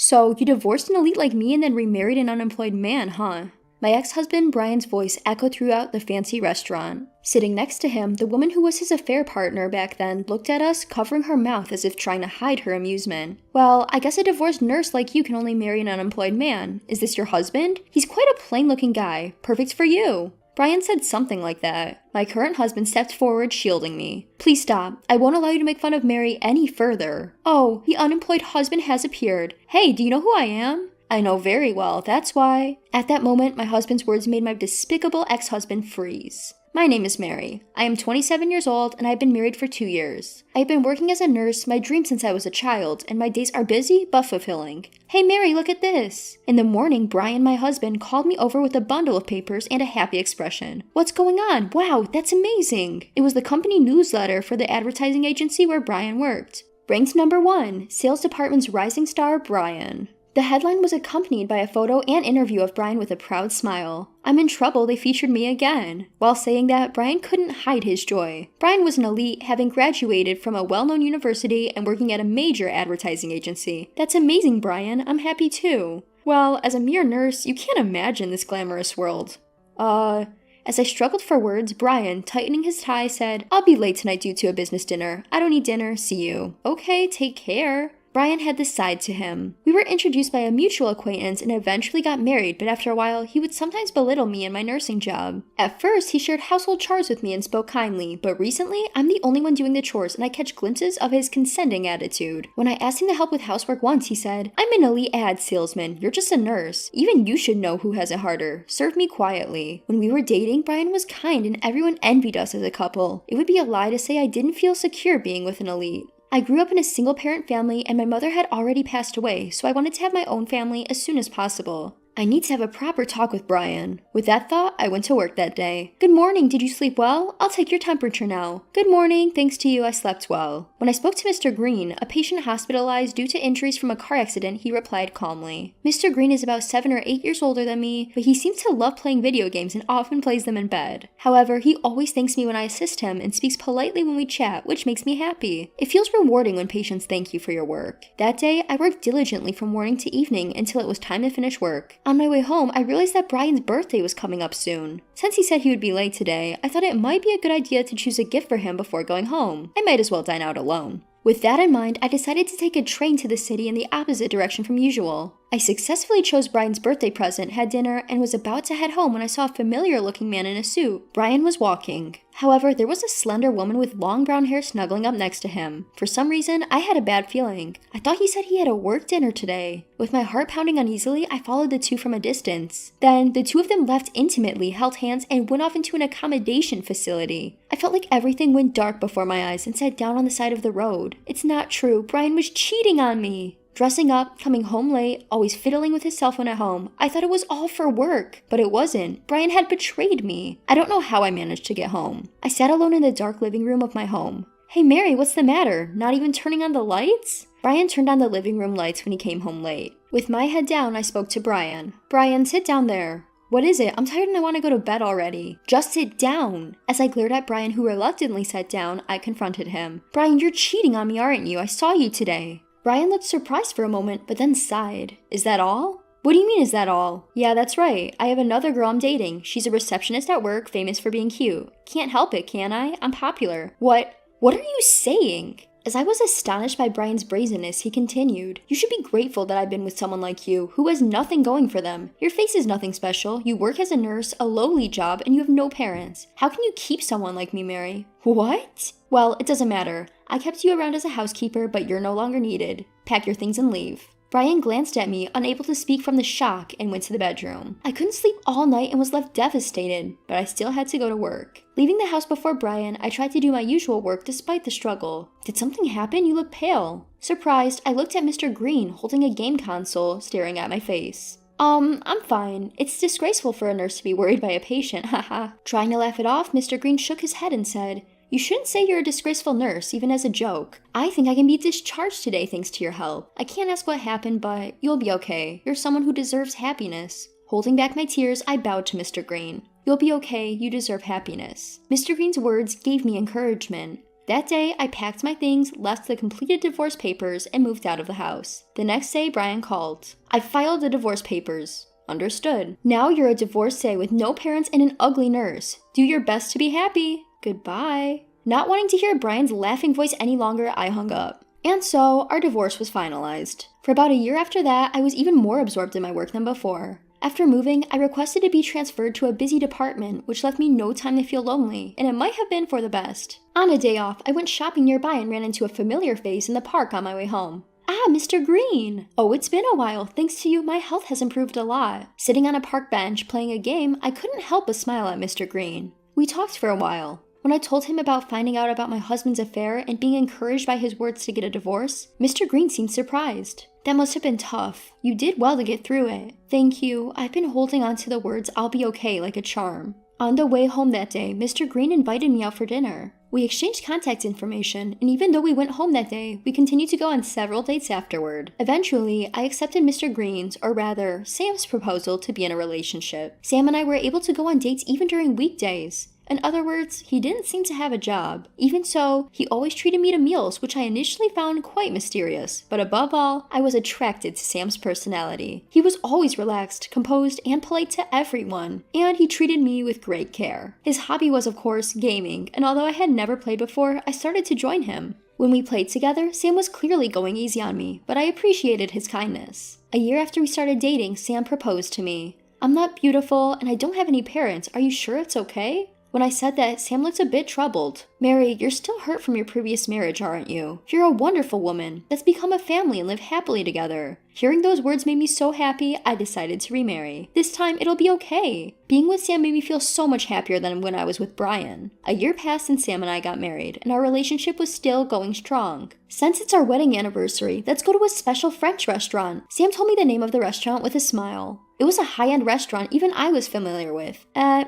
So, you divorced an elite like me and then remarried an unemployed man, huh? My ex-husband Brian's voice echoed throughout the fancy restaurant. Sitting next to him, the woman who was his affair partner back then looked at us, covering her mouth as if trying to hide her amusement. Well, I guess a divorced nurse like you can only marry an unemployed man. Is this your husband? He's quite a plain-looking guy. Perfect for you. Brian said something like that. My current husband stepped forward, shielding me. Please stop. I won't allow you to make fun of Mary any further. Oh, the unemployed husband has appeared. Hey, do you know who I am? I know very well, that's why. At that moment, my husband's words made my despicable ex-husband freeze. My name is Mary. I am 27 years old and I've been married for 2 years. I've been working as a nurse, my dream since I was a child, and my days are busy but fulfilling. Hey Mary, look at this! In the morning, Brian, my husband, called me over with a bundle of papers and a happy expression. What's going on? Wow, that's amazing! It was the company newsletter for the advertising agency where Brian worked. Ranked number 1, Sales Department's rising star, Brian. The headline was accompanied by a photo and interview of Brian with a proud smile. I'm in trouble, they featured me again. While saying that, Brian couldn't hide his joy. Brian was an elite, having graduated from a well-known university and working at a major advertising agency. That's amazing, Brian. I'm happy too. Well, as a mere nurse, you can't imagine this glamorous world. As I struggled for words, Brian, tightening his tie, said, I'll be late tonight due to a business dinner. I don't need dinner, see you. Okay, take care. Brian had this side to him. We were introduced by a mutual acquaintance and eventually got married, but after a while, he would sometimes belittle me and my nursing job. At first, he shared household chores with me and spoke kindly, but recently, I'm the only one doing the chores and I catch glimpses of his condescending attitude. When I asked him to help with housework once, he said, I'm an elite ad salesman, you're just a nurse. Even you should know who has it harder. Serve me quietly. When we were dating, Brian was kind and everyone envied us as a couple. It would be a lie to say I didn't feel secure being with an elite. I grew up in a single-parent family and my mother had already passed away, so I wanted to have my own family as soon as possible. I need to have a proper talk with Brian. With that thought, I went to work that day. Good morning, did you sleep well? I'll take your temperature now. Good morning, thanks to you, I slept well. When I spoke to Mr. Green, a patient hospitalized due to injuries from a car accident, he replied calmly. Mr. Green is about 7 or 8 years older than me, but he seems to love playing video games and often plays them in bed. However, he always thanks me when I assist him and speaks politely when we chat, which makes me happy. It feels rewarding when patients thank you for your work. That day, I worked diligently from morning to evening until it was time to finish work. On my way home, I realized that Brian's birthday was coming up soon. Since he said he would be late today, I thought it might be a good idea to choose a gift for him before going home. I might as well dine out alone. With that in mind, I decided to take a train to the city in the opposite direction from usual. I successfully chose Brian's birthday present, had dinner, and was about to head home when I saw a familiar-looking man in a suit. Brian was walking. However, there was a slender woman with long brown hair snuggling up next to him. For some reason, I had a bad feeling. I thought he said he had a work dinner today. With my heart pounding uneasily, I followed the two from a distance. Then, the two of them left intimately, held hands, and went off into an accommodation facility. I felt like everything went dark before my eyes and sat down on the side of the road. It's not true. Brian was cheating on me. Dressing up, coming home late, always fiddling with his cell phone at home. I thought it was all for work, but it wasn't. Brian had betrayed me. I don't know how I managed to get home. I sat alone in the dark living room of my home. Hey Mary, what's the matter? Not even turning on the lights? Brian turned on the living room lights when he came home late. With my head down, I spoke to Brian. Brian, sit down there. What is it? I'm tired and I want to go to bed already. Just sit down. As I glared at Brian, who reluctantly sat down, I confronted him. Brian, you're cheating on me, aren't you? I saw you today. Brian looked surprised for a moment, but then sighed. Is that all? What do you mean, is that all? Yeah, that's right. I have another girl I'm dating. She's a receptionist at work, famous for being cute. Can't help it, can I? I'm popular. What are you saying? As I was astonished by Brian's brazenness, he continued, You should be grateful that I've been with someone like you, who has nothing going for them. Your face is nothing special. You work as a nurse, a lowly job, and you have no parents. How can you keep someone like me, Mary? What? Well, it doesn't matter. I kept you around as a housekeeper, but you're no longer needed. Pack your things and leave. Brian glanced at me, unable to speak from the shock, and went to the bedroom. I couldn't sleep all night and was left devastated, but I still had to go to work. Leaving the house before Brian, I tried to do my usual work despite the struggle. Did something happen? You look pale. Surprised, I looked at Mr. Green, holding a game console, staring at my face. I'm fine. It's disgraceful for a nurse to be worried by a patient, haha. Trying to laugh it off, Mr. Green shook his head and said, You shouldn't say you're a disgraceful nurse, even as a joke. I think I can be discharged today thanks to your help. I can't ask what happened, but you'll be okay. You're someone who deserves happiness. Holding back my tears, I bowed to Mr. Green. You'll be okay. You deserve happiness. Mr. Green's words gave me encouragement. That day, I packed my things, left the completed divorce papers, and moved out of the house. The next day, Brian called. I filed the divorce papers. Understood. Now you're a divorcee with no parents and an ugly nurse. Do your best to be happy. Goodbye. Not wanting to hear Brian's laughing voice any longer, I hung up. And so, our divorce was finalized. For about a year after that, I was even more absorbed in my work than before. After moving, I requested to be transferred to a busy department, which left me no time to feel lonely, and it might have been for the best. On a day off, I went shopping nearby and ran into a familiar face in the park on my way home. Ah, Mr. Green! Oh, it's been a while. Thanks to you, my health has improved a lot. Sitting on a park bench, playing a game, I couldn't help but smile at Mr. Green. We talked for a while. When I told him about finding out about my husband's affair and being encouraged by his words to get a divorce, Mr. Green seemed surprised. That must have been tough. You did well to get through it. Thank you. I've been holding on to the words "I'll be okay" like a charm. On the way home that day, Mr. Green invited me out for dinner. We exchanged contact information, and even though we went home that day, we continued to go on several dates afterward. Eventually, I accepted Mr. Green's, or rather, Sam's proposal to be in a relationship. Sam and I were able to go on dates even during weekdays. In other words, he didn't seem to have a job. Even so, he always treated me to meals, which I initially found quite mysterious. But above all, I was attracted to Sam's personality. He was always relaxed, composed, and polite to everyone, and he treated me with great care. His hobby was, of course, gaming, and although I had never played before, I started to join him. When we played together, Sam was clearly going easy on me, but I appreciated his kindness. A year after we started dating, Sam proposed to me. I'm not beautiful, and I don't have any parents. Are you sure it's okay? When I said that, Sam looked a bit troubled. Mary, you're still hurt from your previous marriage, aren't you? You're a wonderful woman. Let's become a family and live happily together. Hearing those words made me so happy, I decided to remarry. This time, it'll be okay. Being with Sam made me feel so much happier than when I was with Brian. A year passed and Sam and I got married, and our relationship was still going strong. Since it's our wedding anniversary, let's go to a special French restaurant. Sam told me the name of the restaurant with a smile. It was a high-end restaurant even I was familiar with.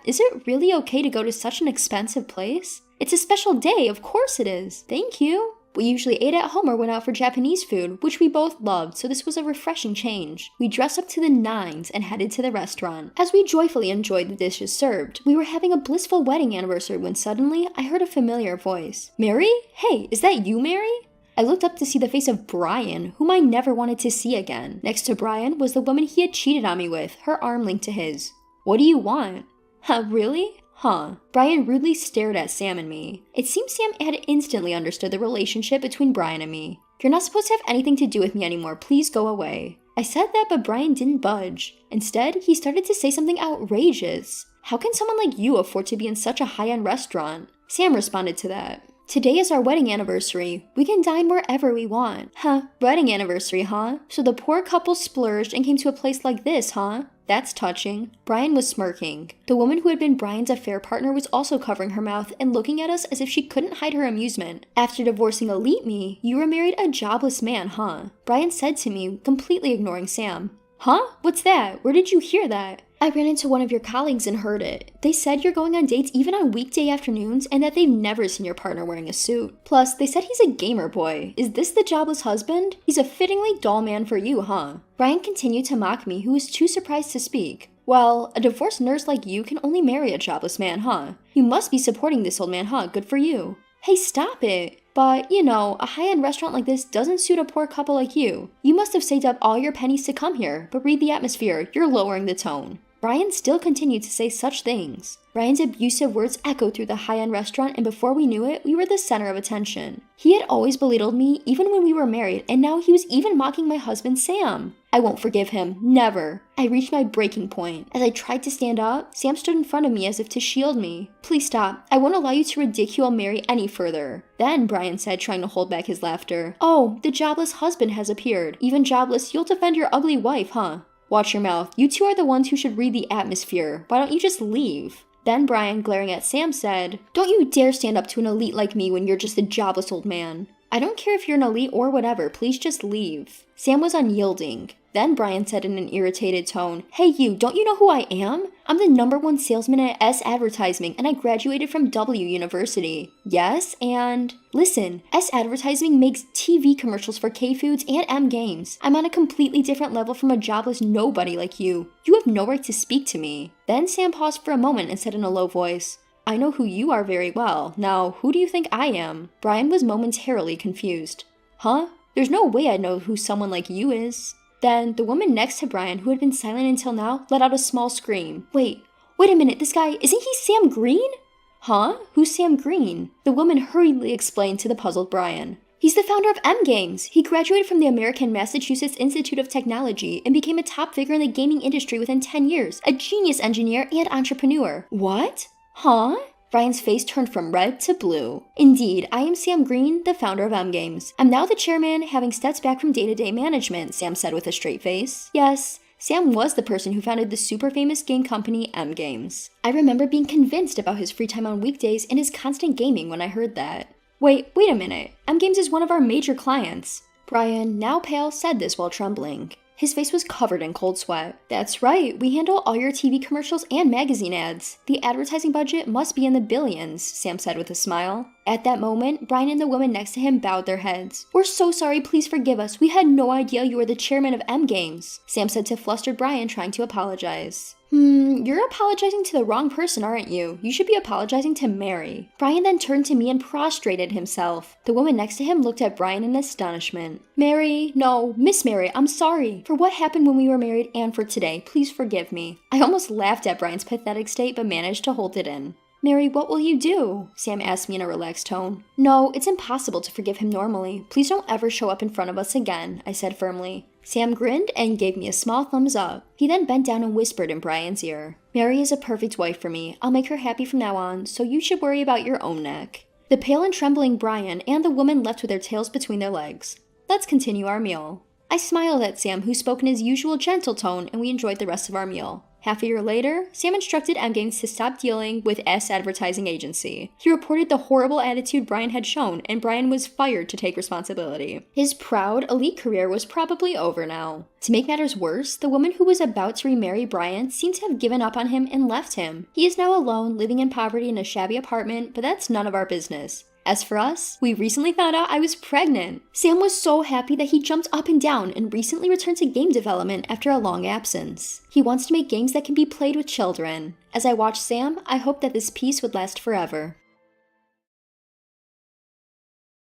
Is it really okay to go to such an expensive place? It's a special day, of course it is. Thank you. We usually ate at home or went out for Japanese food, which we both loved, so this was a refreshing change. We dressed up to the nines and headed to the restaurant. As we joyfully enjoyed the dishes served, we were having a blissful wedding anniversary when suddenly I heard a familiar voice. Mary? Hey, is that you, Mary? I looked up to see the face of Brian, whom I never wanted to see again. Next to Brian was the woman he had cheated on me with, her arm linked to his. What do you want? Huh, really? Huh. Brian rudely stared at Sam and me. It seems Sam had instantly understood the relationship between Brian and me. You're not supposed to have anything to do with me anymore, please go away. I said that, but Brian didn't budge. Instead, he started to say something outrageous. How can someone like you afford to be in such a high-end restaurant? Sam responded to that. Today is our wedding anniversary. We can dine wherever we want. Huh, wedding anniversary, huh? So the poor couple splurged and came to a place like this, huh? That's touching. Brian was smirking. The woman who had been Brian's affair partner was also covering her mouth and looking at us as if she couldn't hide her amusement. After divorcing Elite Me, you were married a jobless man, huh? Brian said to me, completely ignoring Sam. Huh? What's that? Where did you hear that? I ran into one of your colleagues and heard it. They said you're going on dates even on weekday afternoons and that they've never seen your partner wearing a suit. Plus, they said he's a gamer boy. Is this the jobless husband? He's a fittingly dull man for you, huh? Brian continued to mock me, who was too surprised to speak. Well, a divorced nurse like you can only marry a jobless man, huh? You must be supporting this old man, huh? Good for you. Hey, stop it. But, you know, a high-end restaurant like this doesn't suit a poor couple like you. You must have saved up all your pennies to come here, but read the atmosphere. You're lowering the tone. Brian still continued to say such things. Brian's abusive words echoed through the high-end restaurant, and before we knew it, we were the center of attention. He had always belittled me, even when we were married, and now he was even mocking my husband, Sam. I won't forgive him. Never. I reached my breaking point. As I tried to stand up, Sam stood in front of me as if to shield me. Please stop. I won't allow you to ridicule Mary any further. Then, Brian said, trying to hold back his laughter. Oh, the jobless husband has appeared. Even jobless, you'll defend your ugly wife, huh? Watch your mouth. You two are the ones who should read the atmosphere. Why don't you just leave? Then Brian, glaring at Sam, said, Don't you dare stand up to an elite like me when you're just a jobless old man. I don't care if you're an elite or whatever, please just leave. Sam was unyielding. Then Brian said in an irritated tone, Hey you, don't you know who I am? I'm the #1 salesman at S Advertising and I graduated from W University. Yes, and listen, S Advertising makes TV commercials for K-Foods and M Games. I'm on a completely different level from a jobless nobody like you. You have no right to speak to me. Then Sam paused for a moment and said in a low voice, I know who you are very well. Now, who do you think I am? Brian was momentarily confused. Huh? There's no way I know who someone like you is. Then, the woman next to Brian, who had been silent until now, let out a small scream. Wait a minute, this guy, isn't he Sam Green? Huh? Who's Sam Green? The woman hurriedly explained to the puzzled Brian. He's the founder of M Games. He graduated from the American Massachusetts Institute of Technology and became a top figure in the gaming industry within 10 years, a genius engineer and entrepreneur. What? Huh? Brian's face turned from red to blue. Indeed, I am Sam Green, the founder of M Games. I'm now the chairman, having stepped back from day-to-day management, Sam said with a straight face. Yes, Sam was the person who founded the super famous game company M Games. I remember being convinced about his free time on weekdays and his constant gaming when I heard that. Wait a minute. M Games is one of our major clients. Brian, now pale, said this while trembling. His face was covered in cold sweat. That's right, we handle all your TV commercials and magazine ads. The advertising budget must be in the billions, Sam said with a smile. At that moment, Brian and the woman next to him bowed their heads. We're so sorry, please forgive us. We had no idea you were the chairman of M Games, Sam said to flustered Brian, trying to apologize. You're apologizing to the wrong person, aren't you? You should be apologizing to Mary. Brian then turned to me and prostrated himself. The woman next to him looked at Brian in astonishment. Mary, no, Miss Mary, I'm sorry for what happened when we were married and for today. Please forgive me. I almost laughed at Brian's pathetic state but managed to hold it in. Mary, what will you do? Sam asked me in a relaxed tone. No, it's impossible to forgive him normally. Please don't ever show up in front of us again, I said firmly. Sam grinned and gave me a small thumbs up. He then bent down and whispered in Brian's ear. Mary is a perfect wife for me. I'll make her happy from now on, so you should worry about your own neck. The pale and trembling Brian and the woman left with their tails between their legs. Let's continue our meal. I smiled at Sam, who spoke in his usual gentle tone, and we enjoyed the rest of our meal. Half a year later, Sam instructed M Games to stop dealing with S Advertising Agency. He reported the horrible attitude Brian had shown, and Brian was fired to take responsibility. His proud, elite career was probably over now. To make matters worse, the woman who was about to remarry Brian seemed to have given up on him and left him. He is now alone, living in poverty in a shabby apartment, but that's none of our business. As for us, we recently found out I was pregnant. Sam was so happy that he jumped up and down and recently returned to game development after a long absence. He wants to make games that can be played with children. As I watched Sam, I hoped that this peace would last forever.